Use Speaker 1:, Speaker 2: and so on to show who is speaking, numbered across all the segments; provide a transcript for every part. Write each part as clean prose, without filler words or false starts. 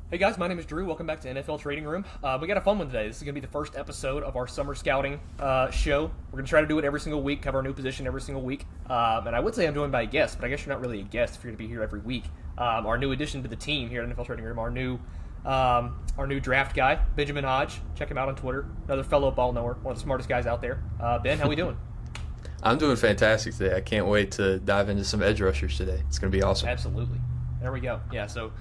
Speaker 1: Hey guys, my name is Drew. Welcome back to NFL Trading Room. We got a fun one today. This is going to be the first episode of our summer scouting show. We're going to try to do it every single week, cover a new position every single week. And I would say I'm joined by a guest, but I guess you're not really a guest if you're going to be here every week. Our new addition to the team here at NFL Trading Room, our new draft guy, Benjamin Hodge. Check him out on Twitter. Another fellow ball knower, one of the smartest guys out there. Ben, how we doing?
Speaker 2: I'm doing fantastic today. I can't wait to dive into some edge rushers today. It's going to be awesome.
Speaker 1: Absolutely. There we go. Yeah, so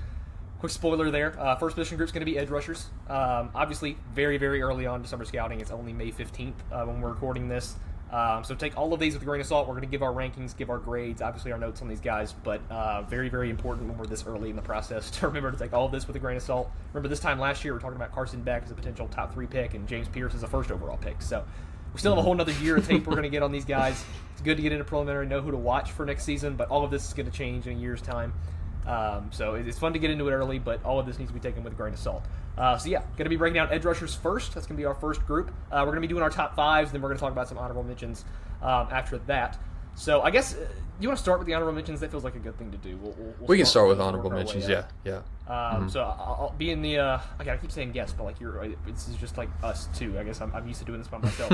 Speaker 1: quick spoiler there. First position group is going to be edge rushers. Obviously, very, very early on to summer scouting. It's only May 15th when we're recording this. So take all of these with a grain of salt. We're going to give our rankings, give our grades, obviously our notes on these guys. But very, very important when we're this early in the process to remember to take all of this with a grain of salt. Remember this time last year we were talking about Carson Beck as a potential top 3 pick and James Pierce as a first overall pick. So we still have a whole other year of tape we're going to get on these guys. It's good to get into preliminary, know who to watch for next season. But all of this is going to change in a year's time. So it's fun to get into it early, but all of this needs to be taken with a grain of salt. Going to be breaking down edge rushers first. That's going to be our first group. We're going to be doing our top 5s, then we're going to talk about some honorable mentions after that. So I guess you want to start with the honorable mentions? That feels like a good thing to do.
Speaker 2: We can start with honorable mentions, yeah.
Speaker 1: So I'll be in the I keep saying guest, but like this is just like us two. I guess I'm used to doing this by myself.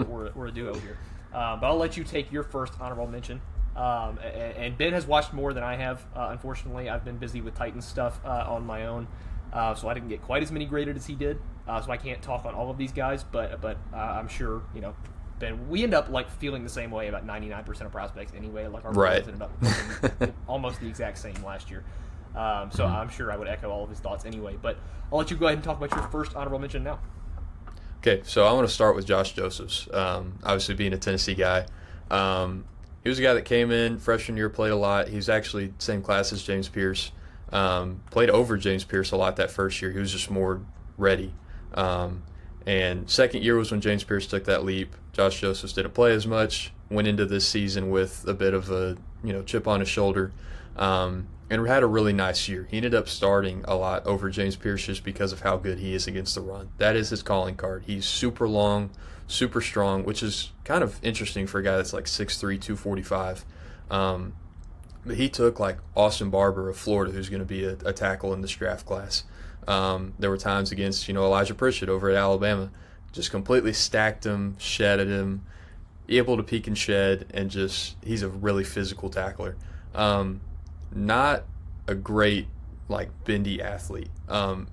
Speaker 1: We're a duo here. But I'll let you take your first honorable mention. And Ben has watched more than I have. Unfortunately, I've been busy with Titans stuff on my own, so I didn't get quite as many graded as he did. So I can't talk on all of these guys, but I'm sure Ben. We end up like feeling the same way about 99% of prospects anyway. Like our grades ended up almost the exact same last year. I'm sure I would echo all of his thoughts anyway. But I'll let you go ahead and talk about your first honorable mention now.
Speaker 2: Okay, so I want to start with Josh Josephs. Obviously, being a Tennessee guy. He was a guy that came in freshman year, played a lot. He was actually same class as James Pierce. Played over James Pierce a lot that first year. He was just more ready. And second year was when James Pierce took that leap. Josh Josephs didn't play as much. Went into this season with a bit of a chip on his shoulder, and had a really nice year. He ended up starting a lot over James Pierce just because of how good he is against the run. That is his calling card. He's super long, super strong, which is kind of interesting for a guy that's like 6'3", 245. But he took like Austin Barber of Florida, who's going to be a tackle in this draft class. There were times against Elijah Pritchett over at Alabama, just completely stacked him, shedded him, able to peek and shed, and just he's a really physical tackler. Not a great bendy athlete.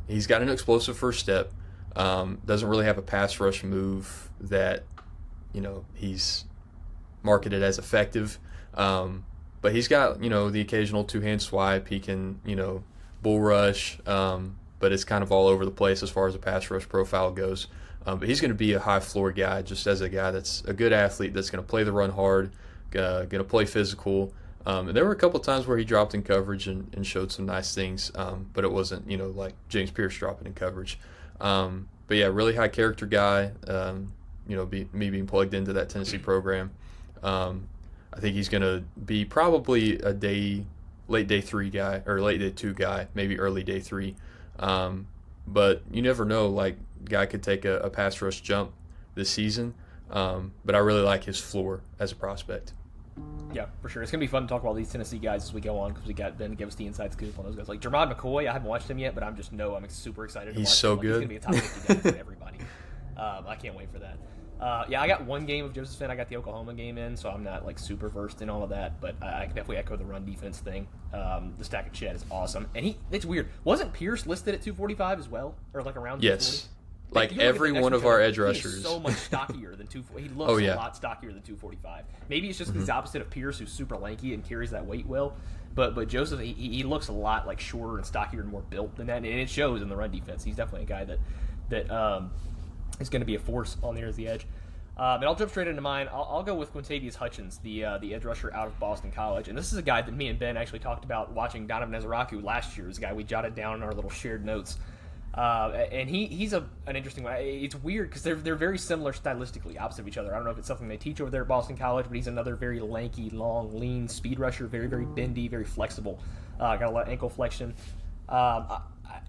Speaker 2: He's got an explosive first step. Doesn't really have a pass rush move that he's marketed as effective. But he's got the occasional two-hand swipe. He can bull rush. But it's kind of all over the place as far as the pass rush profile goes. But he's going to be a high floor guy, just as a guy that's a good athlete that's going to play the run hard, going to play physical. And there were a couple of times where he dropped in coverage and showed some nice things, but it wasn't like James Pierce dropping in coverage. But yeah, really high character guy. Me being plugged into that Tennessee program. I think he's going to be probably a late day 3 guy or late day 2 guy, maybe early day 3. But you never know, guy could take a pass rush jump this season. But I really like his floor as a prospect.
Speaker 1: Yeah, for sure. It's going to be fun to talk about all these Tennessee guys as we go on because we got Ben to give us the inside scoop on those guys. Like Jermod McCoy, I haven't watched him yet, but I'm super excited to watch him.
Speaker 2: He's so good.
Speaker 1: He's going to be a top 50 guy for everybody. I can't wait for that. I got one game of Joseph's. I got the Oklahoma game in, so I'm not super versed in all of that, but I can definitely echo the run defense thing. The stack and shed is awesome. And it's weird. Wasn't Pierce listed at 245 as well? Or around 240?
Speaker 2: Yes. Every one of our edge rushers.
Speaker 1: He's so much stockier than 240. He looks a lot stockier than 245. Maybe it's just the opposite of Pierce, who's super lanky and carries that weight well. But Joseph, he looks a lot shorter and stockier and more built than that, and it shows in the run defense. He's definitely a guy that is going to be a force on near the edge. And I'll jump straight into mine. I'll go with Quintavious Hutchins, the edge rusher out of Boston College. And this is a guy that me and Ben actually talked about watching Donovan Ezeraku last year. This guy we jotted down in our little shared notes. And he's an interesting one. It's weird because they're very similar stylistically, opposite of each other. I don't know if it's something they teach over there at Boston College, but he's another very lanky, long, lean speed rusher, very, very bendy, very flexible. Got a lot of ankle flexion.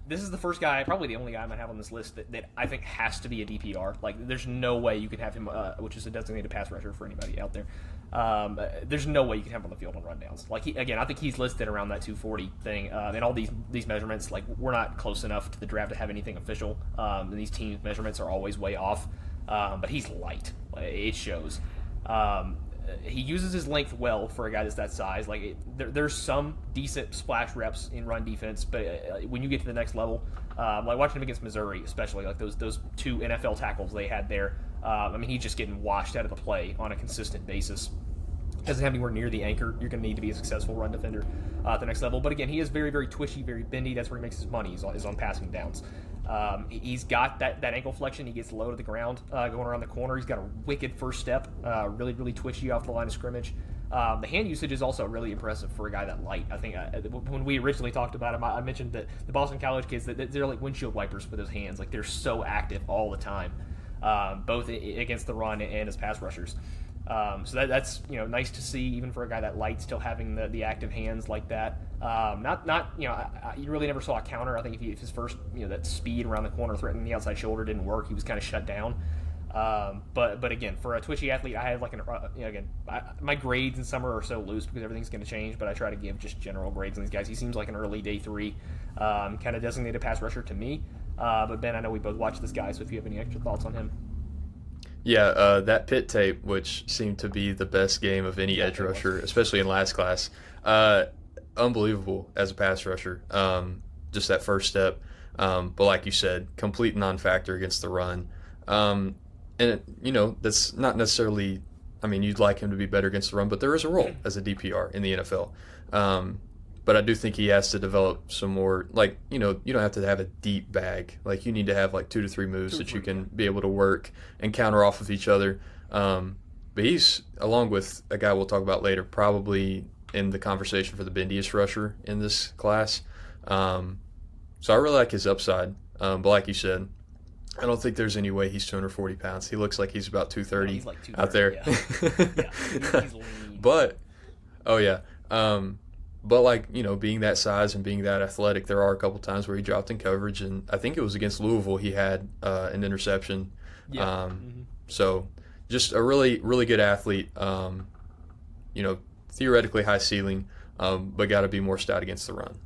Speaker 1: this is the first guy, probably the only guy I might have on this list that I think has to be a DPR. Like, there's no way you can have him, which is a designated pass rusher for anybody out there. There's no way you can have him on the field on rundowns. Like, I think he's listed around that 240 thing. And all these measurements, like, we're not close enough to the draft to have anything official. And these team measurements are always way off. But he's light. It shows. He uses his length well for a guy that's that size. Like, there's some decent splash reps in run defense, but when you get to the next level, like watching him against Missouri, especially like those 2 NFL tackles they had there, I mean, he's just getting washed out of the play on a consistent basis. Doesn't have anywhere near the anchor you're going to need to be a successful run defender at the next level. But again, he is very, very twitchy, very bendy. That's where he makes his money, is on passing downs. He's got that ankle flexion. He gets low to the ground going around the corner. He's got a wicked first step, really, really twitchy off the line of scrimmage. The hand usage is also really impressive for a guy that light. I think when we originally talked about him, I mentioned that the Boston College kids, that they're like windshield wipers for those hands. Like, they're so active all the time, both against the run and as pass rushers. So that's nice to see, even for a guy that light, still having the active hands like that. You really never saw a counter. I think if his first that speed around the corner threatening the outside shoulder didn't work, he was kind of shut down. But again, for a twitchy athlete, I have like my grades in summer are so loose because everything's going to change. But I try to give just general grades on these guys. He seems like an early day 3, kind of designated pass rusher to me. But Ben, I know we both watched this guy, so if you have any extra thoughts on him.
Speaker 2: Yeah, that Pitt tape, which seemed to be the best game of any edge rusher, especially in last class, unbelievable as a pass rusher. Just that first step. But like you said, complete non-factor against the run. And, that's not necessarily – I mean, you'd like him to be better against the run, but there is a role as a DPR in the NFL. But I do think he has to develop some more, like, you don't have to have a deep bag. Like, you need to have, like, 2 to 3 moves that you can be able to work and counter off of each other. But he's, along with a guy we'll talk about later, probably in the conversation for the bendiest rusher in this class. So I really like his upside. But like you said, I don't think there's any way he's 240 pounds. He looks like he's about 230,
Speaker 1: he's like 230
Speaker 2: out there.
Speaker 1: Yeah, he's lean.
Speaker 2: But, oh yeah. But like, being that size and being that athletic, there are a couple times where he dropped in coverage, and I think it was against Louisville he had an interception.
Speaker 1: Yeah.
Speaker 2: So just a really, really good athlete. Theoretically high ceiling, but got to be more stout against the run.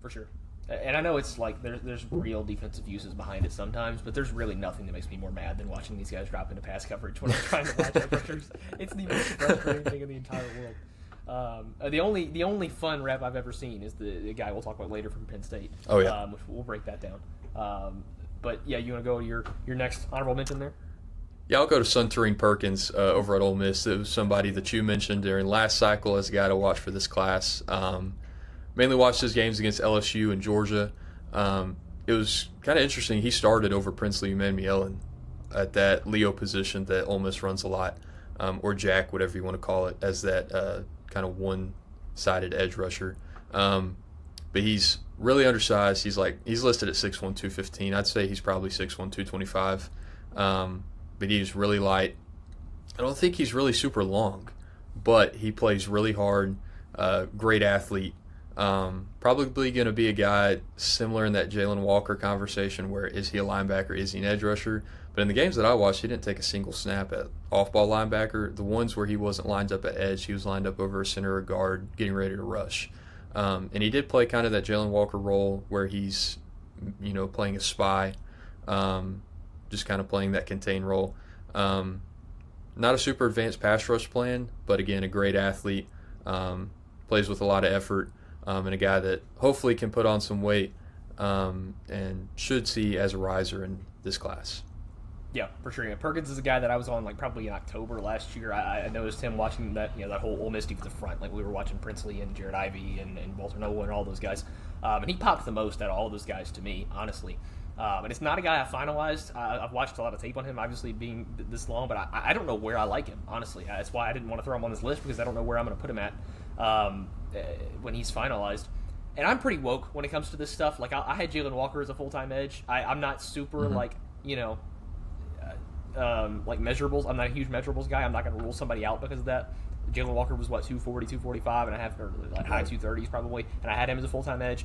Speaker 1: For sure. And I know it's like there's real defensive uses behind it sometimes, but there's really nothing that makes me more mad than watching these guys drop into pass coverage when I'm trying to watch our rushers. It's the most frustrating thing in the entire world. The only fun rep I've ever seen is the guy we'll talk about later from Penn State.
Speaker 2: Oh yeah.
Speaker 1: Which we'll break that down. But yeah, you want to go to your next honorable mention there?
Speaker 2: Yeah, I'll go to Suntarine Perkins over at Ole Miss. It was somebody that you mentioned during last cycle as a guy to watch for this class. Mainly watched his games against LSU and Georgia. It was kind of interesting. He started over Princely Emmanuel at that Leo position that Ole Miss runs a lot, or Jack, whatever you want to call it, as that kind of one-sided edge rusher. But he's really undersized. He's listed at 6'1", 215. I'd say he's probably 6'1", 225. But he's really light. I don't think he's really super long, but he plays really hard. Great athlete. Probably going to be a guy similar in that Jalen Walker conversation where is he a linebacker, is he an edge rusher? But in the games that I watched, he didn't take a single snap at off-ball linebacker. The ones where he wasn't lined up at edge, he was lined up over a center or guard getting ready to rush. And he did play kind of that Jalen Walker role where he's, playing a spy, just kind of playing that contain role. Not a super advanced pass rush plan, but again, a great athlete, plays with a lot of effort. And a guy that hopefully can put on some weight and should see as a riser in this class.
Speaker 1: Yeah, for sure. Yeah, Perkins is a guy that I was on probably in October last year. I noticed him watching that that whole Ole Miss defensive front. Like we were watching Princely and Jared Ivey and Walter Noah and all those guys. And he popped the most out of all those guys to me, honestly. And it's not a guy I finalized. I've watched a lot of tape on him, obviously being this long, but I don't know where I like him, honestly. That's why I didn't want to throw him on this list because I don't know where I'm going to put him at when he's finalized. And I'm pretty woke when it comes to this stuff. Like I had Jalen Walker as a full-time edge. I'm not super like measurables. I'm not a huge measurables guy. I'm not going to rule somebody out because of that. Jalen Walker was 240, 245, and I have high 230s probably, and I had him as a full-time edge.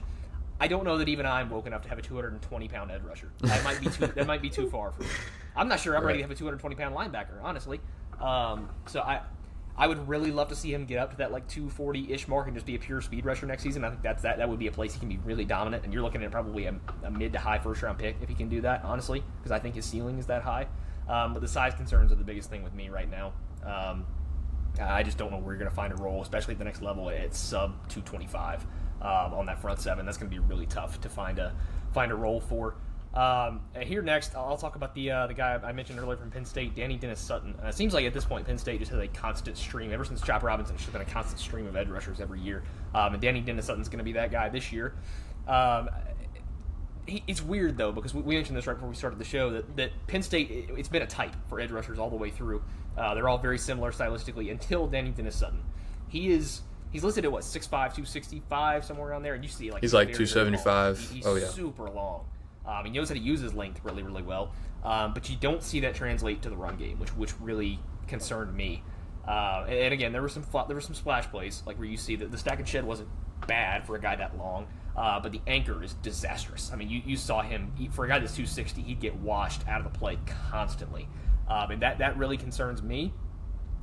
Speaker 1: I don't know that even I'm woke enough to have a 220-pound edge rusher. That might be too far for me. I'm not sure I'm ready to have a 220-pound linebacker, honestly. So I would really love to see him get up to that like 240-ish mark and just be a pure speed rusher next season. I think that would be a place he can be really dominant, and you're looking at probably a mid to high first-round pick if he can do that, honestly, because I think his ceiling is that high. But the size concerns are the biggest thing with me right now. I just don't know where you're going to find a role, especially at the next level at sub 225 on that front seven. That's going to be really tough to find a role for. Here next, I'll talk about the guy I mentioned earlier from Penn State, Danny Dennis-Sutton. It seems like at this point, Penn State just has a constant stream. Ever since Chop Robinson, it's just been a constant stream of edge rushers every year. And Danny Dennis-Sutton's going to be that guy this year. It's weird, though, because we mentioned this right before we started the show, that Penn State, it's been a type for edge rushers all the way through. They're all very similar stylistically until Danny Dennis-Sutton. He's listed at, 6'5", 265, somewhere around there, and you see
Speaker 2: he's like 275.
Speaker 1: He's super long. He knows how to use his length really, really well, but you don't see that translate to the run game, which really concerned me. And again, there were some splash plays, like where you see that the stack and shed wasn't bad for a guy that long, but the anchor is disastrous. I mean, you saw him, for a guy that's 260, he'd get washed out of the play constantly, and that really concerns me.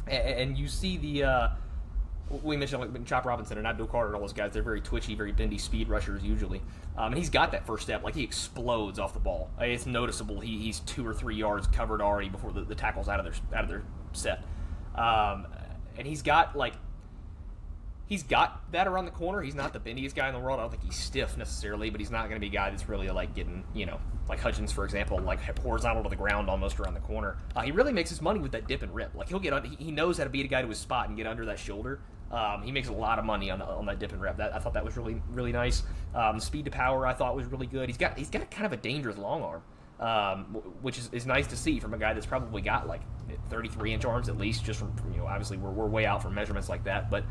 Speaker 1: And you see we mentioned like Chop Robinson and Abdul Carter and all those guys. They're very twitchy, very bendy speed rushers usually. And he's got that first step. Like, he explodes off the ball. It's noticeable. He's 2 or 3 yards covered already before the tackle's out of their set. And he's got that around the corner. He's not the bendiest guy in the world. I don't think he's stiff necessarily, but he's not going to be a guy that's really like getting, like Hutchins, for example, like horizontal to the ground almost around the corner. He really makes his money with that dip and rip. Like, he'll get he knows how to beat a guy to his spot and get under that shoulder. He makes a lot of money on that dip and rep. I thought that was really, really nice. Speed to power, I thought, was really good. He's got kind of a dangerous long arm, which is nice to see from a guy that's probably got like 33-inch arms at least. Just from obviously we're way out from measurements like that, but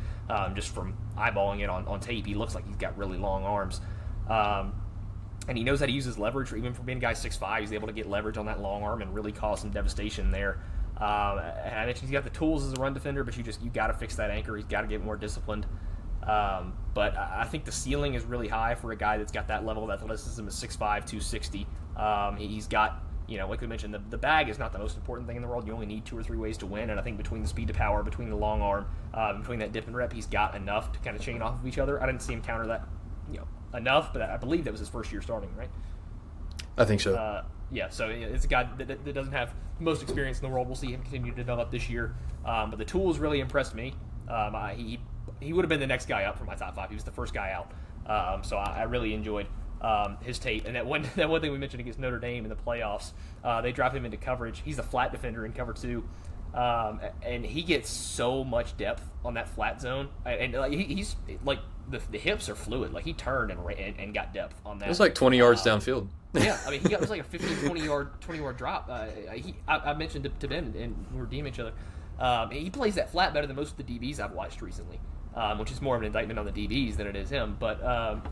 Speaker 1: just from eyeballing it on tape, he looks like he's got really long arms. And he knows how to use his leverage. Even for being a guy 6'5", he's able to get leverage on that long arm and really cause some devastation there. And I mentioned he's got the tools as a run defender, but you got to fix that anchor. He's got to get more disciplined. But I think the ceiling is really high for a guy that's got that level of athleticism at 6'5", 260. He's got, like we mentioned, the bag is not the most important thing in the world. You only need 2 or 3 ways to win, and I think between the speed to power, between the long arm, between that dip and rep, he's got enough to kind of chain off of each other. I didn't see him counter that, enough, but I believe that was his first year starting, right?
Speaker 2: I think so.
Speaker 1: Yeah, so it's a guy that doesn't have the most experience in the world. We'll see him continue to develop this year. But the tools really impressed me. He would have been the next guy up for my top 5. He was the first guy out. So I really enjoyed his tape. And that one thing we mentioned against Notre Dame in the playoffs, they dropped him into coverage. He's a flat defender in cover 2. And he gets so much depth on that flat zone. And he's like the hips are fluid. Like, he turned and got depth on that.
Speaker 2: It was like 20 yards downfield.
Speaker 1: Yeah, I mean, it was like a 15, 20 yard drop. I mentioned to Ben, and we were DMing each other. He plays that flat better than most of the DBs I've watched recently, which is more of an indictment on the DBs than it is him. But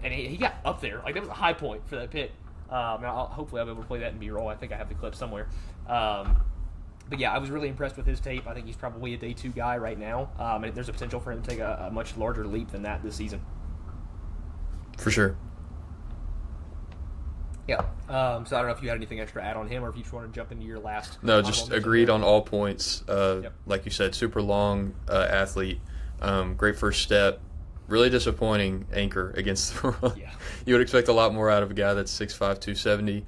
Speaker 1: he got up there. Like, that was a high point for that pick. Hopefully I'll be able to play that in B-roll. I think I have the clip somewhere. But yeah, I was really impressed with his tape. I think he's probably a day 2 guy right now. And there's a potential for him to take a much larger leap than that this season.
Speaker 2: For sure.
Speaker 1: Yeah. So I don't know if you had anything extra to add on him, or if you just want to jump into your last.
Speaker 2: No, just agreed on all points. Yep. Like you said, super long athlete, great first step. Really disappointing anchor against the run. Yeah. You would expect a lot more out of a guy that's 6'5", 270.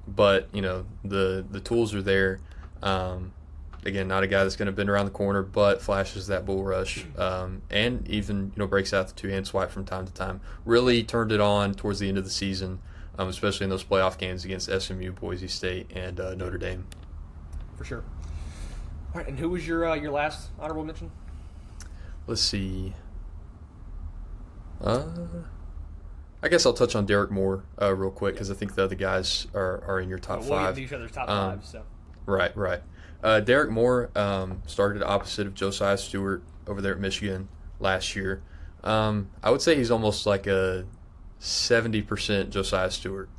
Speaker 2: But the tools are there. Again, not a guy that's going to bend around the corner, but flashes that bull rush, and even breaks out the 2-hand swipe from time to time. Really turned it on towards the end of the season. Especially in those playoff games against SMU, Boise State, and Notre Dame.
Speaker 1: For sure. All right, and who was your last honorable mention?
Speaker 2: Let's see. I guess I'll touch on Derek Moore real quick, because I think the other guys are in your top 5.
Speaker 1: We'll get to each other's top 5. So.
Speaker 2: Right. Derek Moore started opposite of Josiah Stewart over there at Michigan last year. I would say he's almost like a 70% Josiah Stewart.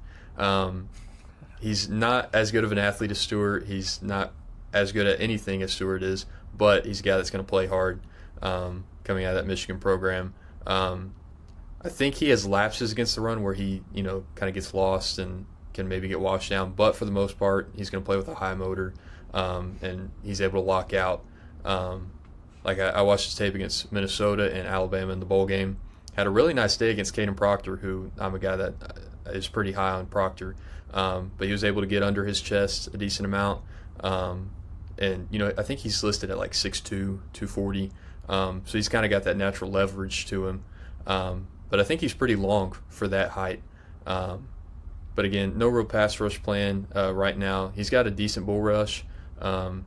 Speaker 2: He's not as good of an athlete as Stewart. He's not as good at anything as Stewart is, but he's a guy that's going to play hard coming out of that Michigan program. I I think he has lapses against the run where he, kind of gets lost and can maybe get washed down. But for the most part, he's going to play with a high motor, and he's able to lock out. Like I watched his tape against Minnesota and Alabama in the bowl game. Had a really nice day against Caden Proctor, who I'm a guy that is pretty high on Proctor. But he was able to get under his chest a decent amount. And, I think he's listed at like 6'2", 240. So he's kind of got that natural leverage to him. But I think he's pretty long for that height. But again, no real pass rush plan right now. He's got a decent bull rush, but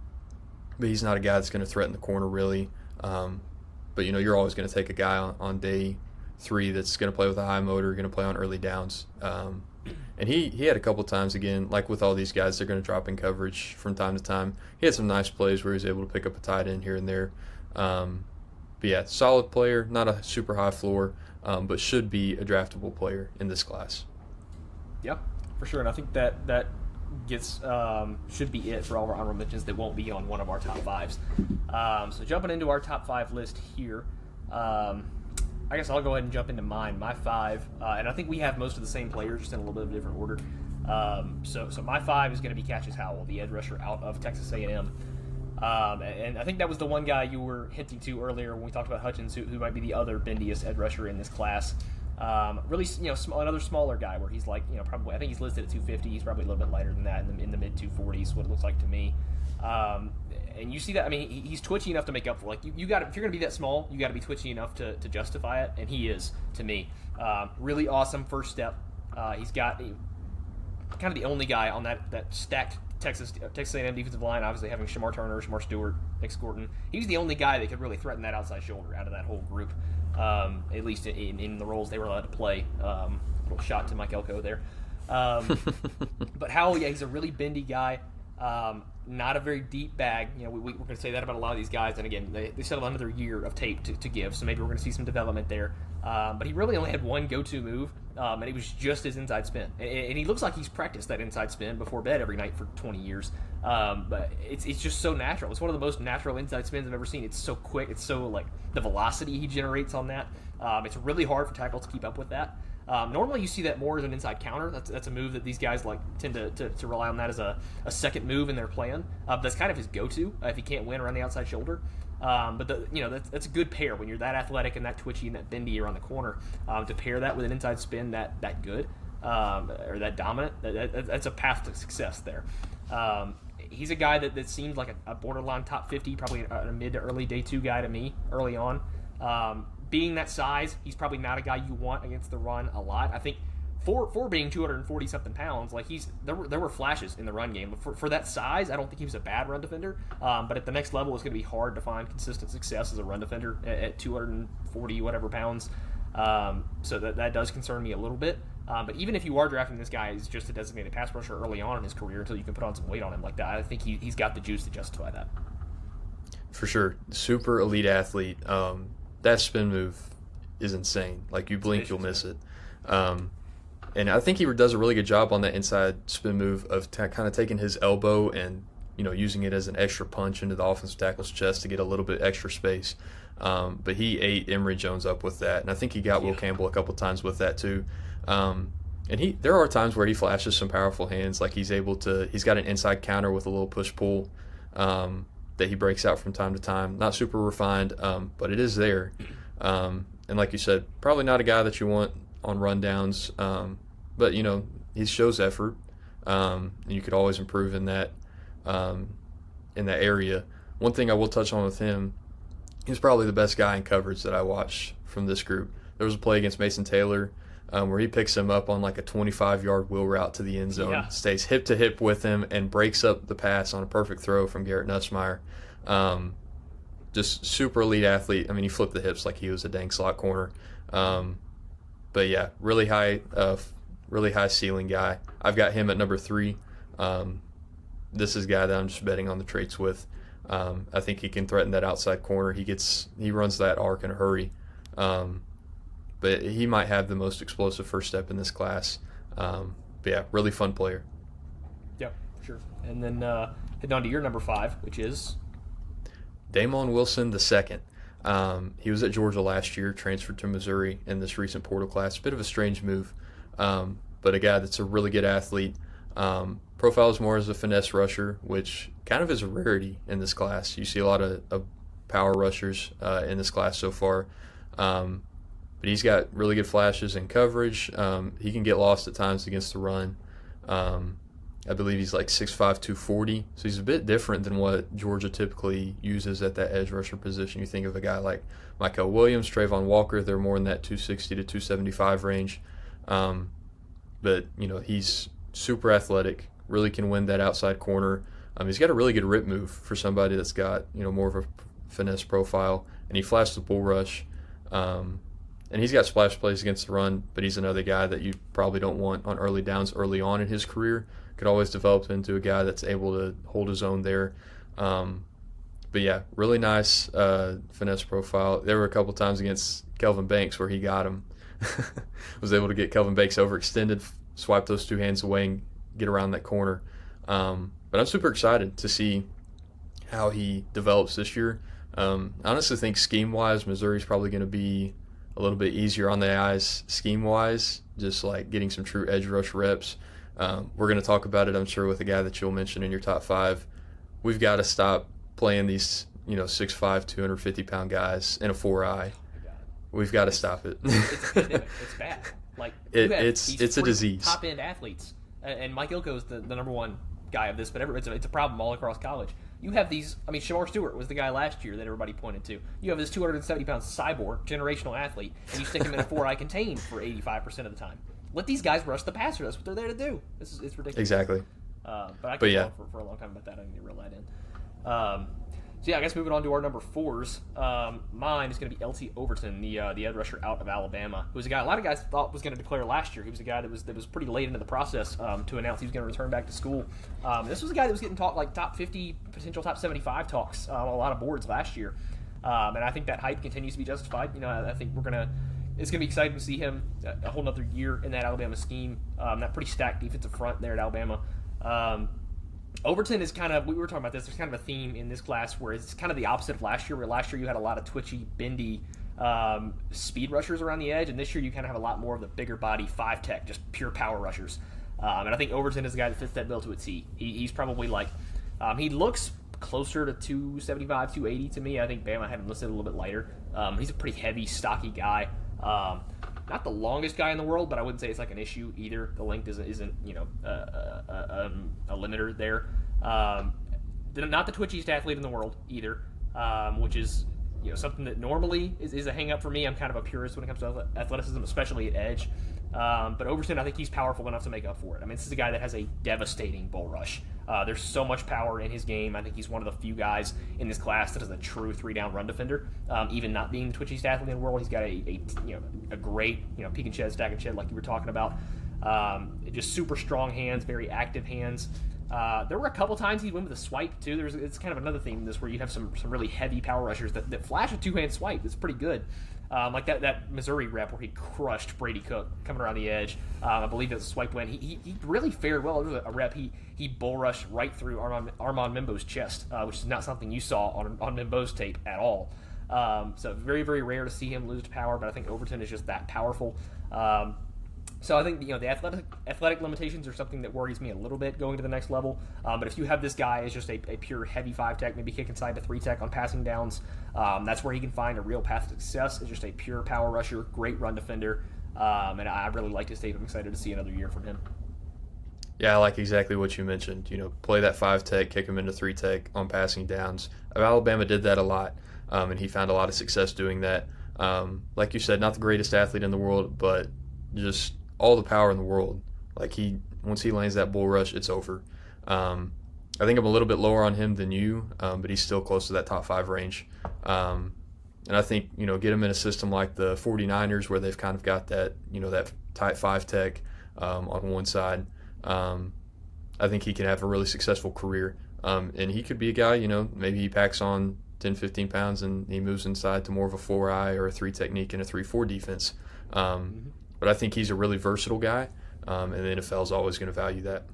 Speaker 2: he's not a guy that's going to threaten the corner really. But, you're always going to take a guy on day 3 that's going to play with a high motor, going to play on early downs. And he had a couple times, again, like with all these guys, they're going to drop in coverage from time to time. He had some nice plays where he was able to pick up a tight end here and there. But yeah, solid player, not a super high floor, but should be a draftable player in this class.
Speaker 1: Yeah, for sure. And I think that gets should be it for all of our honorable mentions that won't be on one of our top 5s. So jumping into our top 5 list here, I guess I'll go ahead and jump into mine. My 5, and I think we have most of the same players, just in a little bit of a different order. So my 5 is going to be Cashius Howell, the edge rusher out of Texas A&M. And I think that was the one guy you were hinting to earlier when we talked about Hutchins, who might be the other bendiest edge rusher in this class. Really, another smaller guy where he's like, probably, I think he's listed at 250. He's probably a little bit lighter than that, in the mid 240s, what it looks like to me. And you see that, he's twitchy enough to make up for, like, you got, if you're going to be that small, you got to be twitchy enough to justify it, and he is, to me. Really awesome first step. He's got kind of the only guy on that stacked Texas A&M defensive line, obviously having Shamar Turner, Shamar Stewart, Nick Scorton. He's the only guy that could really threaten that outside shoulder out of that whole group, at least in the roles they were allowed to play. Little shot to Mike Elko there. But Howell, yeah, he's a really bendy guy. Not a very deep bag. We're going to say that about a lot of these guys. And again, they still have another year of tape to give, so maybe we're going to see some development there. But he really only had one go-to move, and it was just his inside spin. And he looks like he's practiced that inside spin before bed every night for 20 years. But it's just so natural. It's one of the most natural inside spins I've ever seen. It's so quick. It's so, like, the velocity he generates on that. It's really hard for tackles to keep up with that. Normally you see that more as an inside counter. That's a move that these guys like tend to rely on that as a second move in their plan. That's kind of his go-to if he can't win around the outside shoulder. But that's a good pair when you're that athletic and that twitchy and that bendy around the corner. To pair that with an inside spin that good or that dominant, that's a path to success there. He's a guy that seems like a borderline top 50, probably a mid to early day 2 guy to me early on. Being that size, he's probably not a guy you want against the run a lot. I think for being 240 something pounds, like there were flashes in the run game. For that size, I don't think he was a bad run defender. But at the next level, it's going to be hard to find consistent success as a run defender at 240 whatever pounds. So that does concern me a little bit. But even if you are drafting this guy as just a designated pass rusher early on in his career until you can put on some weight on him like that, I think he's got the juice to justify that.
Speaker 2: For sure. Super elite athlete. That spin move is insane. Like, you blink, you'll miss it. And I think he does a really good job on that inside spin move of kind of taking his elbow and, using it as an extra punch into the offensive tackle's chest to get a little bit extra space. But he ate Emory Jones up with that. And I think he got Will Campbell a couple times with that too. And there are times where he flashes some powerful hands. Like, he's got an inside counter with a little push-pull that he breaks out from time to time. Not super refined, but it is there. And like you said, probably not a guy that you want on rundowns, but he shows effort, and you could always improve in that area. One thing I will touch on with him, he's probably the best guy in coverage that I watched from this group. There was a play against Mason Taylor where he picks him up on like a 25-yard wheel route to the end zone, stays hip to hip with him, and breaks up the pass on a perfect throw from Garrett Nussmeier. Just super elite athlete. He flipped the hips like he was a dang slot corner. But yeah, really high ceiling guy. I've got him at number 3. This is a guy that I'm just betting on the traits with. I think he can threaten that outside corner. He runs that arc in a hurry. But he might have the most explosive first step in this class. But yeah, really fun player.
Speaker 1: Yeah, for sure. And then heading on to your number 5, which is
Speaker 2: Damon Wilson II. He was at Georgia last year, transferred to Missouri in this recent portal class. Bit of a strange move, but a guy that's a really good athlete. Profiles more as a finesse rusher, which kind of is a rarity in this class. You see a lot of power rushers in this class so far. But he's got really good flashes in coverage. He can get lost at times against the run. I believe he's like 6'5", 240. So he's a bit different than what Georgia typically uses at that edge rusher position. You think of a guy like Michael Williams, Trayvon Walker, they're more in that 260 to 275 range. But, he's super athletic, really can win that outside corner. He's got a really good rip move for somebody that's got, more of a finesse profile. And he flashed the bull rush. And he's got splash plays against the run, but he's another guy that you probably don't want on early downs early on in his career. Could always develop into a guy that's able to hold his own there. But yeah, really nice finesse profile. There were a couple times against Kelvin Banks where he got him. Was able to get Kelvin Banks overextended, swipe those two hands away and get around that corner. But I'm super excited to see how he develops this year. I honestly think scheme-wise, Missouri's probably going to be a little bit easier on the eyes scheme-wise, just like getting some true edge rush reps. We're going to talk about it, I'm sure, with a guy that you'll mention in your top 5. We've got to stop playing these, 6'5", 250-pound guys in a 4-eye. We've got to stop it.
Speaker 1: It's bad. Like
Speaker 2: it's a disease.
Speaker 1: Top-end athletes, and Mike Ilko is the number one guy of this, but it's a problem all across college. You have these. Shamar Stewart was the guy last year that everybody pointed to. You have this 270-pound cyborg, generational athlete, and you stick him in a 4-eye contain for 85% of the time. Let these guys rush the passer. That's what they're there to do. It's ridiculous.
Speaker 2: Exactly.
Speaker 1: But I could go on for a long time about that. I need to reel that in. So yeah, I guess moving on to our number 4s. Mine is going to be LT Overton, the edge rusher out of Alabama, who was a guy a lot of guys thought was going to declare last year. He was a guy that was pretty late into the process to announce he was going to return back to school. This was a guy that was getting talked like top 50, potential top 75 talks on a lot of boards last year, and I think that hype continues to be justified. I think it's going to be exciting to see him a whole nother year in that Alabama scheme. That pretty stacked defensive front there at Alabama. Overton is kind of, we were talking about this, there's kind of a theme in this class where it's kind of the opposite of last year, where last year you had a lot of twitchy, bendy speed rushers around the edge, and this year you kind of have a lot more of the bigger body 5-tech, just pure power rushers. And I think Overton is the guy that fits that bill to a T. He's probably like, he looks closer to 275, 280 to me. I think Bama had him listed a little bit lighter. He's a pretty heavy, stocky guy. Not the longest guy in the world, but I wouldn't say it's like an issue either. The length isn't a limiter there. Not the twitchiest athlete in the world either, which is something that normally is a hang up for me. I'm kind of a purist when it comes to athleticism, especially at edge. But Overton, I think he's powerful enough to make up for it. This is a guy that has a devastating bull rush. There's so much power in his game. I think he's one of the few guys in this class that is a true 3-down run defender. Even not being the twitchiest athlete in the world, he's got a great peek and shed, stack and shed like you were talking about. Just super strong hands, very active hands. There were a couple times he'd win with a swipe too. It's kind of another theme in this where you have some really heavy power rushers that flash a 2-hand swipe. It's pretty good. Like that Missouri rep where he crushed Brady Cook coming around the edge. I believe it was a swipe win. He really fared well. There was a rep he bull rushed right through Armand Mimbo's chest, which is not something you saw on Mimbo's tape at all. So very, very rare to see him lose to power, but I think Overton is just that powerful. So I think the athletic limitations are something that worries me a little bit going to the next level. But if you have this guy as just a pure heavy 5-tech, maybe kick inside to 3-tech on passing downs, that's where he can find a real path to success. Is just a pure power rusher, great run defender, and I really like his tape. I'm excited to see another year from him.
Speaker 2: Yeah, I like exactly what you mentioned. Play that 5-tech, kick him into 3-tech on passing downs. Alabama did that a lot, and he found a lot of success doing that. Like you said, not the greatest athlete in the world, but just all the power in the world. Like once he lands that bull rush, it's over. I think I'm a little bit lower on him than you, but he's still close to that top 5 range. And I think, get him in a system like the 49ers where they've kind of got that, that tight 5-tech on one side. I think he can have a really successful career. And he could be a guy, maybe he packs on 10, 15 pounds and he moves inside to more of a 4-eye or a 3 technique and a 3-4 defense. But I think he's a really versatile guy, and the NFL is always going to value that.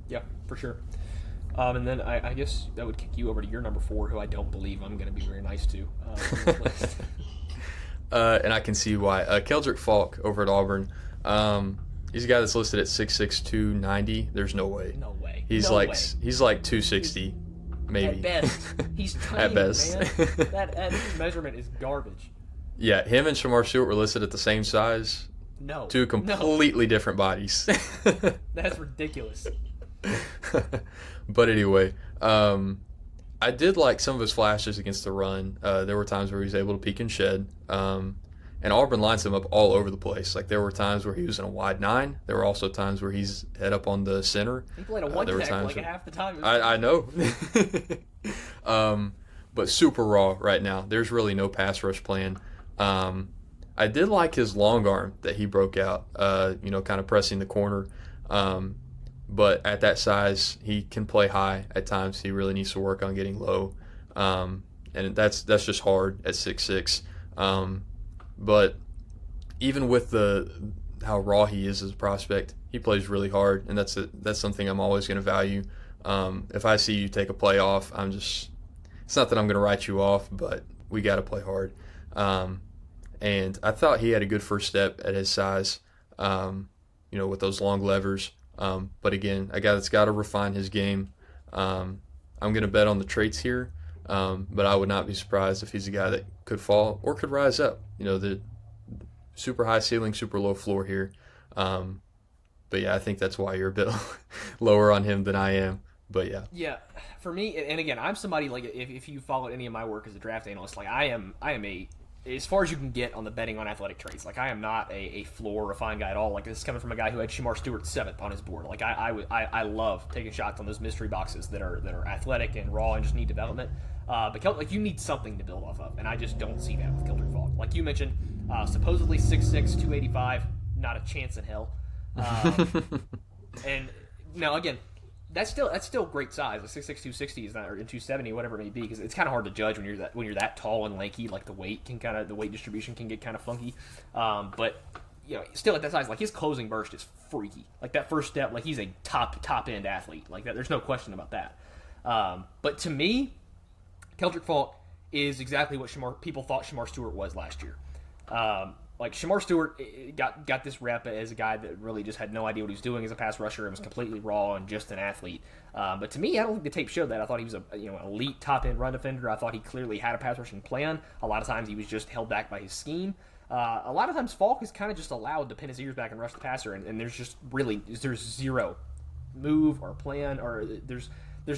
Speaker 1: Yeah, for sure. And then I guess that would kick you over to your number 4, who I don't believe I'm going to be very nice to. On this list.
Speaker 2: And I can see why. Keldric Faulk over at Auburn. He's a guy that's listed at 6'6", 290. There's no way.
Speaker 1: No way.
Speaker 2: He's
Speaker 1: no
Speaker 2: like
Speaker 1: way.
Speaker 2: he's like 260, maybe.
Speaker 1: At best. He's tiny,
Speaker 2: At best.
Speaker 1: man. That measurement is garbage.
Speaker 2: Yeah, him and Shamar Stewart were listed at the same size.
Speaker 1: No.
Speaker 2: Two completely different bodies.
Speaker 1: That's ridiculous.
Speaker 2: But anyway, I did like some of his flashes against the run. There were times where he was able to peek and shed. And Auburn lines him up all over the place. Like, there were times where he was in a wide 9. There were also times where he's head up on the center.
Speaker 1: He played a one-tech like half the time.
Speaker 2: I know. But super raw right now. There's really no pass rush plan. I did like his long arm that he broke out, kind of pressing the corner. But at that size, he can play high at times. He really needs to work on getting low. And that's just hard at 6'6". But even with how raw he is as a prospect, he plays really hard, and that's something I'm always going to value. If I see you take a play off, it's not that I'm going to write you off, but we got to play hard. And I thought he had a good first step at his size, with those long levers. But again, a guy that's got to refine his game. I'm going to bet on the traits here, but I would not be surprised if he's a guy that could fall or could rise up. The super high ceiling, super low floor here. But yeah, I think that's why you're a bit lower on him than I am. But yeah.
Speaker 1: Yeah, for me, and again, I'm somebody like if you followed any of my work as a draft analyst, like I am a as far as you can get on the betting on athletic traits. Like, I am not a floor refined guy at all. Like, this is coming from a guy who had Shamar Stewart 7th on his board. Like, I love taking shots on those mystery boxes that are athletic and raw and just need development. But you need something to build off of, and I just don't see that with Keldric Faulk. Like you mentioned, supposedly 6'6", 285, not a chance in hell. And now again, that's still great size. Like 6'6", 260 is not, or 270, whatever it may be, because it's kind of hard to judge when you're that tall and lanky. Like, the weight distribution can get kind of funky. But still at that size, like, his closing burst is freaky. Like, that first step, like, he's a top end athlete. Like, that, there's no question about that. But to me, Keldric Faulk is exactly what people thought Shamar Stewart was last year. Like, Shamar Stewart got this rep as a guy that really just had no idea what he was doing as a pass rusher and was completely raw and just an athlete. But to me, I don't think the tape showed that. I thought he was an elite top-end run defender. I thought he clearly had a pass rushing plan. A lot of times he was just held back by his scheme. A lot of times Faulk is kind of just allowed to pin his ears back and rush the passer, and there's zero move or plan, or there's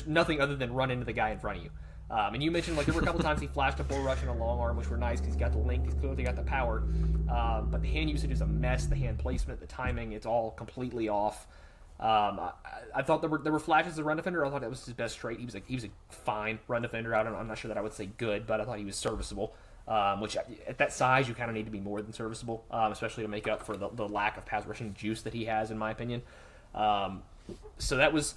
Speaker 1: nothing other than run into the guy in front of you. And you mentioned, like, there were a couple times he flashed a bull rush and a long arm, which were nice because he's got the length, he's clearly got the power. But the hand usage is a mess. The hand placement, the timing, it's all completely off. I thought there were flashes as a run defender. I thought that was his best trait. He was a fine run defender. I'm not sure that I would say good, but I thought he was serviceable. Which at that size, you kind of need to be more than serviceable, especially to make up for the lack of pass rushing juice that he has, in my opinion. So that was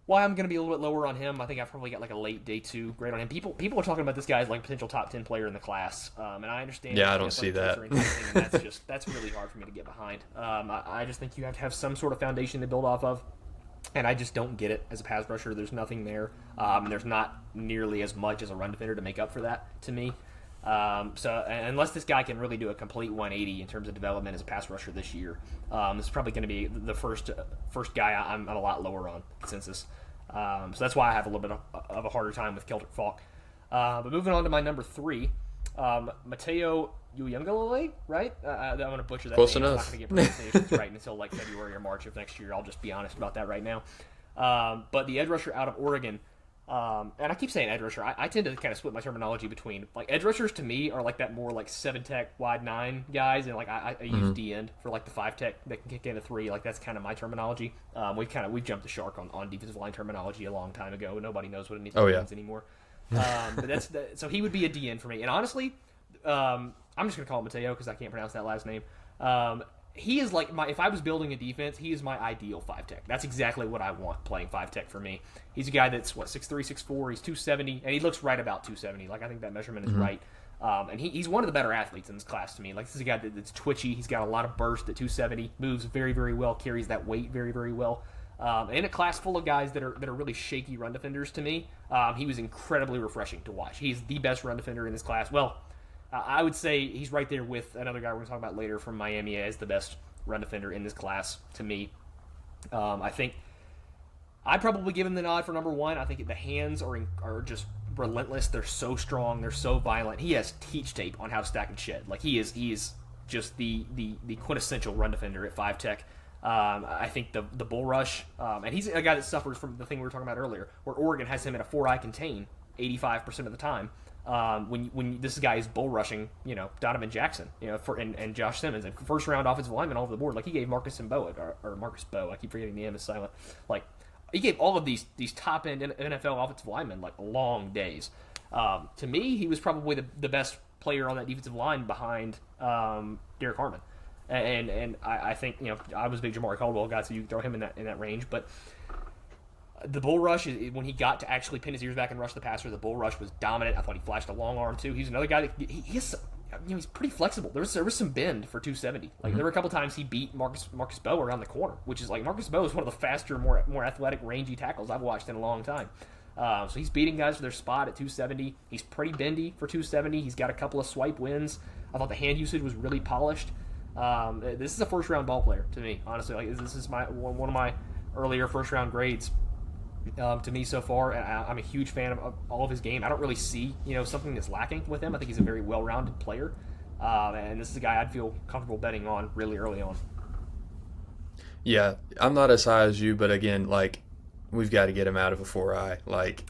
Speaker 1: why I'm going to be a little bit lower on him. I think I probably got like a late day 2 grade on him. People are talking about this guy as like potential top 10 player in the class, and I understand.
Speaker 2: Yeah, I don't see that.
Speaker 1: And that's really hard for me to get behind. I just think you have to have some sort of foundation to build off of, and I just don't get it as a pass rusher. There's nothing there, and there's not nearly as much as a run defender to make up for that to me. So unless this guy can really do a complete 180 in terms of development as a pass rusher this year, this is probably going to be the first guy I'm a lot lower on consensus. So that's why I have a little bit of a harder time with Keldric Faulk. But moving on to my number 3, Mateo Uyunglele, right? I'm going to butcher that
Speaker 2: Close
Speaker 1: name.
Speaker 2: enough.
Speaker 1: I'm not going to get pronunciations right until like February or March of next year. I'll just be honest about that right now. But the edge rusher out of Oregon, and I keep saying edge rusher. I tend to kind of split my terminology between, like, edge rushers to me are like that more like 7-tech wide 9 guys, and like I use D end for like the 5-tech that can kick into 3. Like, that's kind of my terminology. We've jumped the shark on defensive line terminology a long time ago. Nobody knows what anything means anymore. But so he would be a D end for me. And honestly, I'm just gonna call him Mateo because I can't pronounce that last name. He is like if I was building a defense, he is my ideal 5-tech. That's exactly what I want playing 5-tech for me. He's a guy that's 6'3", 6'4", he's 270, and he looks right about 270. Like, I think that measurement is right. And he's one of the better athletes in this class to me. Like, this is a guy that's twitchy. He's got a lot of burst at 270, moves very, very well, carries that weight very, very well. In a class full of guys that are really shaky run defenders to me, he was incredibly refreshing to watch. He's the best run defender in this class. Well, I would say he's right there with another guy we're going to talk about later from Miami as the best run defender in this class to me. I think I'd probably give him the nod for number one. I think the hands are just relentless. They're so strong. They're so violent. He has teach tape on how to stack and shed. Like he is just the quintessential run defender at 5 Tech. I think the bull rush, and he's a guy that suffers from the thing we were talking about earlier, where Oregon has him at a 4-eye contain 85% of the time. When this guy is bull rushing, Donovan Jackson, and Josh Simmons, and first round offensive lineman all over the board, like he gave Marcus Bowe, I keep forgetting the M is silent, like he gave all of these top end NFL offensive linemen like long days. To me, he was probably the best player on that defensive line behind Derek Harmon. And I think I was a big Jamari Caldwell guy, so you can throw him in that range. But the bull rush is when he got to actually pin his ears back and rush the passer. The bull rush was dominant. I thought he flashed a long arm too. He's another guy that he's pretty flexible. There was some bend for 270. Like there were a couple times he beat Marcus Bowe around the corner, which is like Marcus Bowe is one of the faster, more athletic, rangy tackles I've watched in a long time. So he's beating guys for their spot at 270. He's pretty bendy for 270. He's got a couple of swipe wins. I thought the hand usage was really polished. This is a first round ball player to me, honestly. Like this is one of my earlier first round grades to me so far. And I'm a huge fan of all of his game. I don't really see something that's lacking with him. I think he's a very well rounded player, and this is a guy I'd feel comfortable betting on really early on.
Speaker 2: Yeah, I'm not as high as you, but again, like we've got to get him out of a 4-eye. Like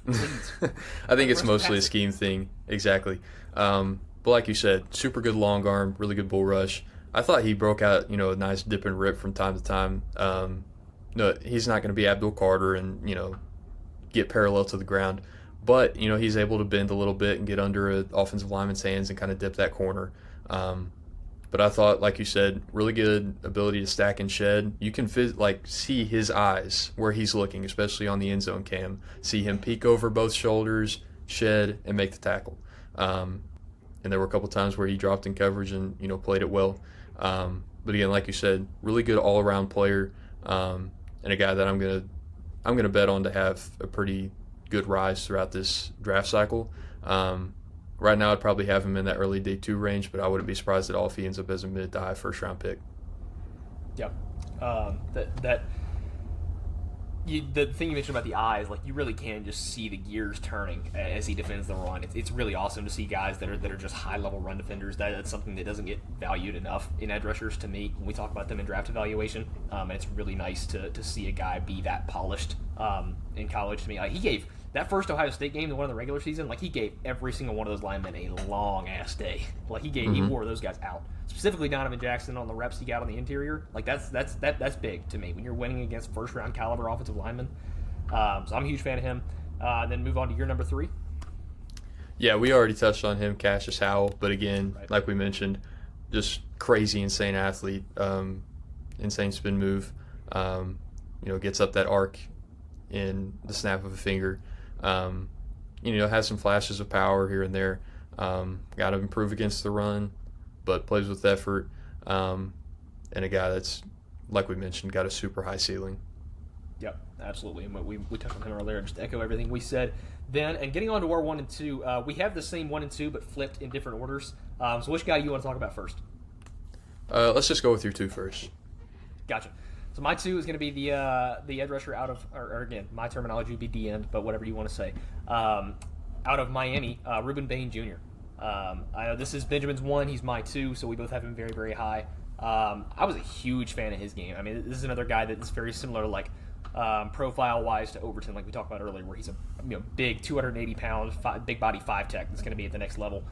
Speaker 2: I think it's mostly a scheme thing. Exactly. But like you said, super good long arm, really good bull rush. I thought he broke out, a nice dip and rip from time to time. No, he's not going to be Abdul Carter and, get parallel to the ground. But, he's able to bend a little bit and get under an offensive lineman's hands and kind of dip that corner. But I thought, like you said, really good ability to stack and shed. You can see his eyes where he's looking, especially on the end zone cam. See him peek over both shoulders, shed, and make the tackle. And there were a couple times where he dropped in coverage and, played it well. But again, like you said, really good all-around player, and a guy that I'm gonna bet on to have a pretty good rise throughout this draft cycle. Right now, I'd probably have him in that early day 2 range, but I wouldn't be surprised at all if he ends up as a mid to high first round pick.
Speaker 1: Yeah, the thing you mentioned about the eyes, like you really can just see the gears turning as he defends the run. It's really awesome to see guys that are just high level run defenders. That's something that doesn't get valued enough in edge rushers to me when we talk about them in draft evaluation. And it's really nice to see a guy be that polished in college to me. Like he gave that first Ohio State game, the one in the regular season, like he gave every single one of those linemen a long ass day. Like he wore those guys out. Specifically Donovan Jackson on the reps he got on the interior. Like that's big to me when you're winning against first round caliber offensive linemen. So I'm a huge fan of him. Then move on to your number 3.
Speaker 2: Yeah, we already touched on him, Cashius Howell, but again, like we mentioned, just crazy, insane athlete, insane spin move. Gets up that arc in the snap of a finger. Has some flashes of power here and there. Got to improve against the run, but plays with effort. And a guy that's, like we mentioned, got a super high ceiling.
Speaker 1: Yep, absolutely. And we touched on him earlier. Just to echo everything we said then. And getting on to our 1 and 2, we have the same 1 and 2, but flipped in different orders. So which guy do you want to talk about first?
Speaker 2: Let's just go with your 2 first.
Speaker 1: Gotcha. So my 2 is going to be the edge rusher out of, or again, my terminology would be D-end, but whatever you want to say. Out of Miami, Rueben Bain Jr. I know this is Benjamin's 1. He's my 2, so we both have him very, very high. I was a huge fan of his game. I mean, this is another guy that is very similar, like profile-wise to Overton, like we talked about earlier, where he's a big 280-pound, big body 5 tech that's going to be at the next level.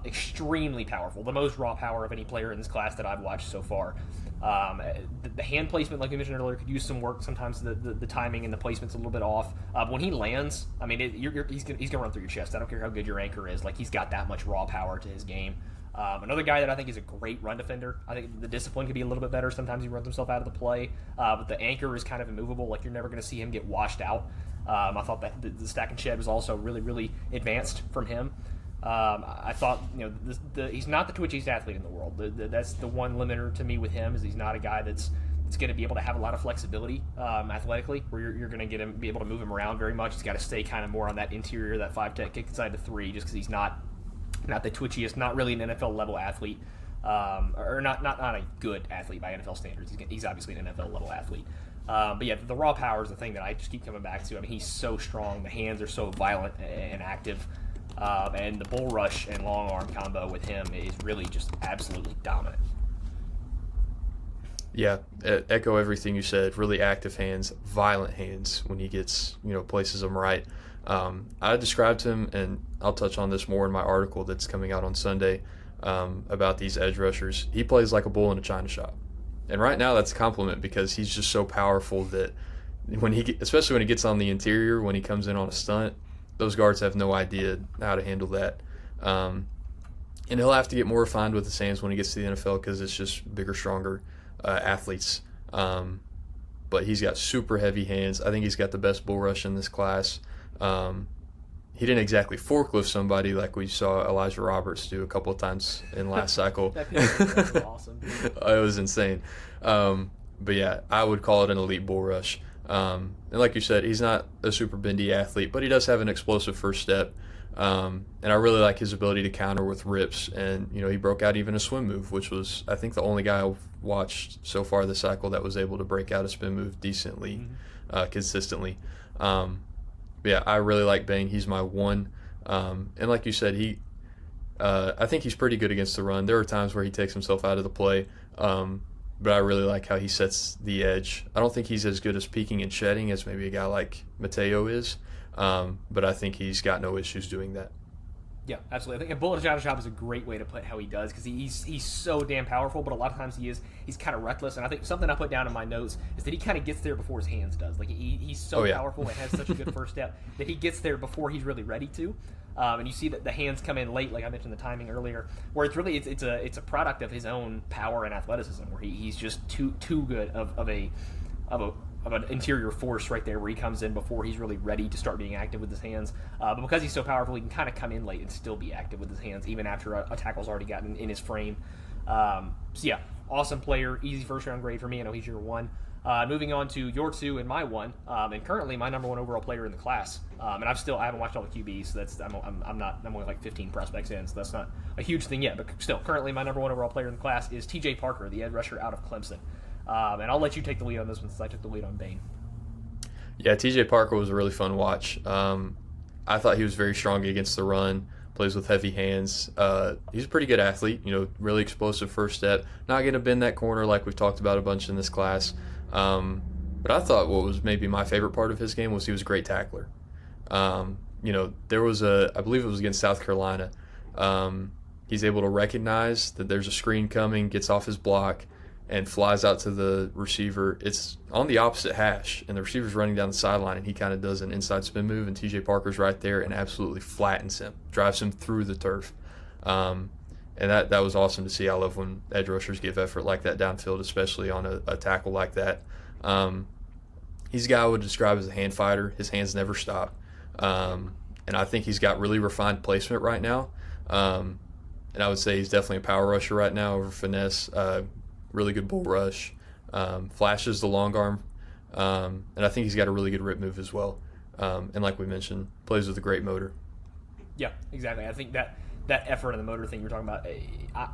Speaker 1: Extremely powerful, the most raw power of any player in this class that I've watched so far. The hand placement, like we mentioned earlier, could use some work. Sometimes the timing and the placement's a little bit off. When he lands, I mean, he's gonna run through your chest. I don't care how good your anchor is. Like he's got that much raw power to his game. Another guy that I think is a great run defender. I think the discipline could be a little bit better. Sometimes he runs himself out of the play, but the anchor is kind of immovable. Like you're never going to see him get washed out. I thought that the stack and shed was also really, really advanced from him. I thought, he's not the twitchiest athlete in the world. That's the one limiter to me with him is he's not a guy that's It's going to be able to have a lot of flexibility athletically, where you're going to be able to move him around very much. He's got to stay kind of more on that interior, that 5-tech kick inside the 3, just because he's not the twitchiest, not really an NFL level athlete, or not a good athlete by NFL standards. He's obviously an NFL level athlete. But yeah, the raw power is the thing that I just keep coming back to. I mean, he's so strong. The hands are so violent and active. And the bull rush and long arm combo with him is really just absolutely dominant.
Speaker 2: Yeah, echo everything you said. Really active hands, violent hands when he gets, places them right. I described him, and I'll touch on this more in my article that's coming out on Sunday about these edge rushers. He plays like a bull in a china shop. And right now that's a compliment because he's just so powerful that especially when he gets on the interior, when he comes in on a stunt, those guards have no idea how to handle that. And he'll have to get more refined with his hands when he gets to the NFL because it's just bigger, stronger athletes. But he's got super heavy hands. I think he's got the best bull rush in this class. He didn't exactly forklift somebody like we saw Elijah Roberts do a couple of times in last cycle.
Speaker 1: That was awesome.
Speaker 2: It was insane. But yeah, I would call it an elite bull rush. And like you said, he's not a super bendy athlete, but he does have an explosive first step. And I really like his ability to counter with rips. And, he broke out even a swim move, which was, I think, the only guy I've watched so far this cycle that was able to break out a spin move decently, consistently. But yeah, I really like Bain. He's my one. And like you said, I think he's pretty good against the run. There are times where he takes himself out of the play. But I really like how he sets the edge. I don't think he's as good as peeking and shedding as maybe a guy like Mateo is, but I think he's got no issues doing that.
Speaker 1: Yeah, absolutely. I think a bullet shot shop is a great way to put how he does because he's so damn powerful, but a lot of times he's kind of reckless. And I think something I put down in my notes is that he kind of gets there before his hands does. Like he's so powerful and has such a good first step that he gets there before he's really ready to. And you see that the hands come in late, like I mentioned the timing earlier, where it's a product of his own power and athleticism, where he's just too good of an interior force right there, where he comes in before he's really ready to start being active with his hands. But because he's so powerful, he can kind of come in late and still be active with his hands, even after a tackle's already gotten in his frame. So yeah, awesome player, easy first round grade for me. I know he's your one. Moving on to your 2 and my 1, and currently my number 1 overall player in the class. And I haven't watched all the QBs, so I'm only like 15 prospects in, so that's not a huge thing yet. But still, currently my number 1 overall player in the class is T.J. Parker, the edge rusher out of Clemson. And I'll let you take the lead on this one since I took the lead on Bain.
Speaker 2: Yeah, T.J. Parker was a really fun watch. I thought he was very strong against the run. Plays with heavy hands. He's a pretty good athlete. Really explosive first step. Not going to bend that corner like we've talked about a bunch in this class. But I thought what was maybe my favorite part of his game was he was a great tackler. There was I believe it was against South Carolina. He's able to recognize that there's a screen coming, gets off his block, and flies out to the receiver. It's on the opposite hash, and the receiver's running down the sideline, and he kind of does an inside spin move, and T.J. Parker's right there and absolutely flattens him, drives him through the turf. And that was awesome to see. I love when edge rushers give effort like that downfield, especially on a tackle like that. He's a guy I would describe as a hand fighter. His hands never stop. And I think he's got really refined placement right now. And I would say he's definitely a power rusher right now over finesse. Really good bull rush. Flashes the long arm. And I think he's got a really good rip move as well. And like we mentioned, plays with a great motor.
Speaker 1: Yeah, exactly. I think that effort and the motor thing you're talking about,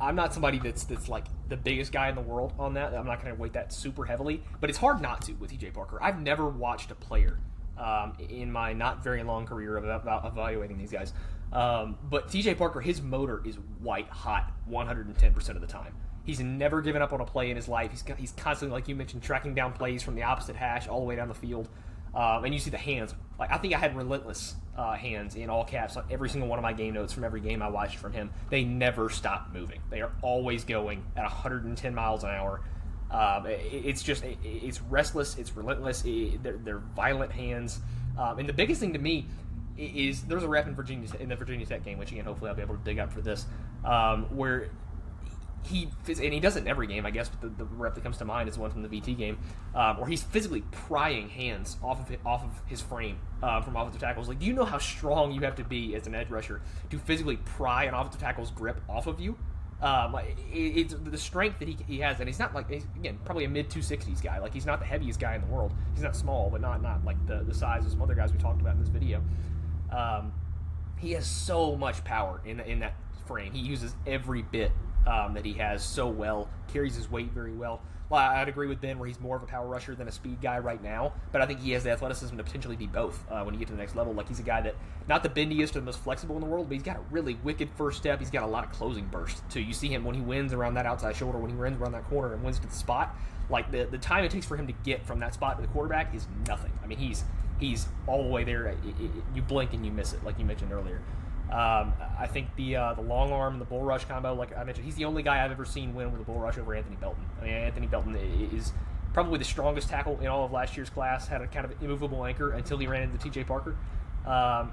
Speaker 1: I'm not somebody that's like the biggest guy in the world on that. I'm not going to weight that super heavily, but it's hard not to with TJ Parker. I've never watched a player in my not very long career of evaluating these guys, but TJ Parker, his motor is white hot 110% of the time. He's never given up on a play in his life. He's constantly, like you mentioned, tracking down plays from the opposite hash all the way down the field. And you see the hands. Like I think I had relentless hands in all caps on every single one of my game notes from every game I watched from him. They never stop moving. They are always going at 110 miles an hour. It's restless. It's relentless. They're violent hands. And the biggest thing to me is there was a rep in the Virginia Tech game, which again hopefully I'll be able to dig up for this, where he does it in every game, I guess, but the rep that comes to mind is the one from the VT game, where he's physically prying hands off of his frame from offensive tackles. Like, do you know how strong you have to be as an edge rusher to physically pry an offensive tackle's grip off of you? It's the strength that he has, and he's not like, again, probably a mid 260s guy. Like, he's not the heaviest guy in the world. He's not small, but not like the size of some other guys we talked about in this video. He has so much power in that frame. He uses every bit that he has so well, carries his weight very well. Well, I'd agree with Ben where he's more of a power rusher than a speed guy right now, but I think he has the athleticism to potentially be both when you get to the next level. Like, he's a guy that, not the bendiest or the most flexible in the world, but he's got a really wicked first step. He's got a lot of closing burst, too. You see him when he wins around that outside shoulder, when he runs around that corner and wins to the spot. Like, the time it takes for him to get from that spot to the quarterback is nothing. I mean, he's all the way there. You blink and you miss it, like you mentioned earlier. I think the long arm and the bull rush combo, like I mentioned, he's the only guy I've ever seen win with a bull rush over Anthony Belton. I mean, Anthony Belton is probably the strongest tackle in all of last year's class, had a kind of immovable anchor until he ran into TJ Parker.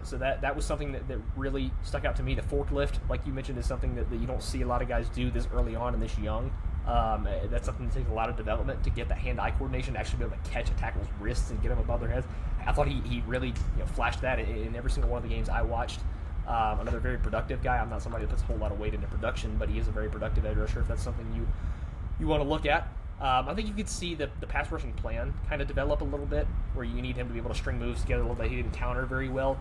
Speaker 1: So that was something that really stuck out to me. The forklift, like you mentioned, is something that you don't see a lot of guys do this early on and this young. That's something that takes a lot of development to get the hand-eye coordination to actually be able to catch a tackle's wrists and get them above their heads. I thought he really flashed that in every single one of the games I watched. Another very productive guy. I'm not somebody that puts a whole lot of weight into production, but he is a very productive edge rusher if that's something you want to look at. I think you could see the pass rushing plan kind of develop a little bit, where you need him to be able to string moves together a little bit. He didn't counter very well,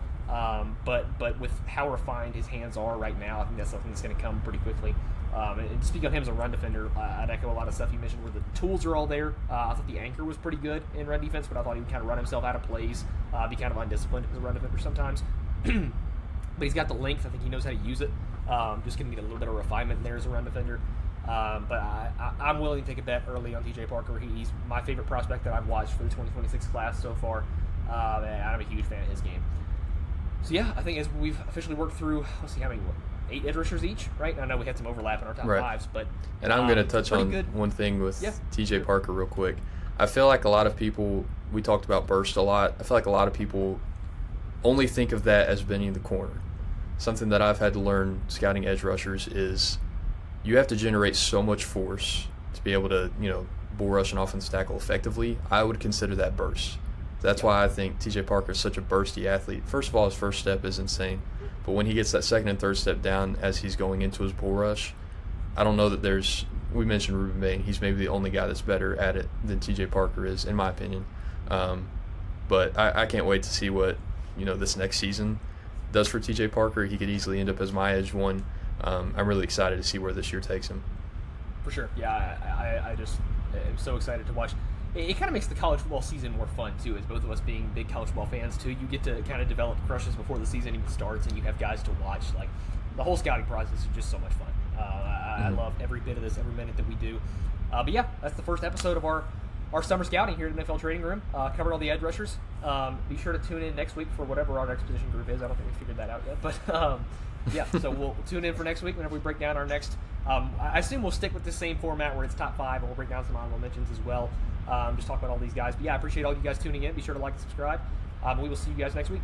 Speaker 1: but with how refined his hands are right now, I think that's something that's going to come pretty quickly. And speaking of him as a run defender, I'd echo a lot of stuff you mentioned where the tools are all there. I thought the anchor was pretty good in run defense, but I thought he would kind of run himself out of plays, be kind of undisciplined as a run defender sometimes. But he's got the length. I think he knows how to use it. Just going to get a little bit of refinement in there as a run defender. But I'm willing to take a bet early on TJ Parker. He's my favorite prospect that I've watched for the 2026 class so far. And I'm a huge fan of his game. So, yeah, I think as we've officially worked through, let's see how many, 8 edge rushers each, right? I know we had some overlap in our top fives, but
Speaker 2: and I'm going to touch on
Speaker 1: good.
Speaker 2: One thing with TJ Parker real quick. I feel like a lot of people, we talked about burst a lot. I feel like a lot of people only think of that as being the corner. Something that I've had to learn scouting edge rushers is you have to generate so much force to be able to, bull rush an offensive tackle effectively. I would consider that burst. That's why I think TJ Parker is such a bursty athlete. First of all, his first step is insane. But when he gets that second and third step down as he's going into his bull rush, I don't know that we mentioned Rueben Bain. He's maybe the only guy that's better at it than TJ Parker is, in my opinion. But I can't wait to see what, this next season does for TJ Parker. He could easily end up as my edge one. I'm really excited to see where this year takes him.
Speaker 1: For sure. Yeah, I just am so excited to watch. It kind of makes the college football season more fun, too, as both of us being big college football fans, too. You get to kind of develop crushes before the season even starts, and you have guys to watch. Like, the whole scouting process is just so much fun. I love every bit of this, every minute that we do. But, yeah, that's the first episode of our summer scouting here at the NFL Trading Room. Covered all the edge rushers. Be sure to tune in next week for whatever our next position group is. I don't think we figured that out yet. But, yeah, so we'll tune in for next week whenever we break down our next. I assume we'll stick with the same format where it's top 5, and we'll break down some honorable mentions as well. Just talk about all these guys. But, yeah, I appreciate all you guys tuning in. Be sure to like and subscribe. We will see you guys next week.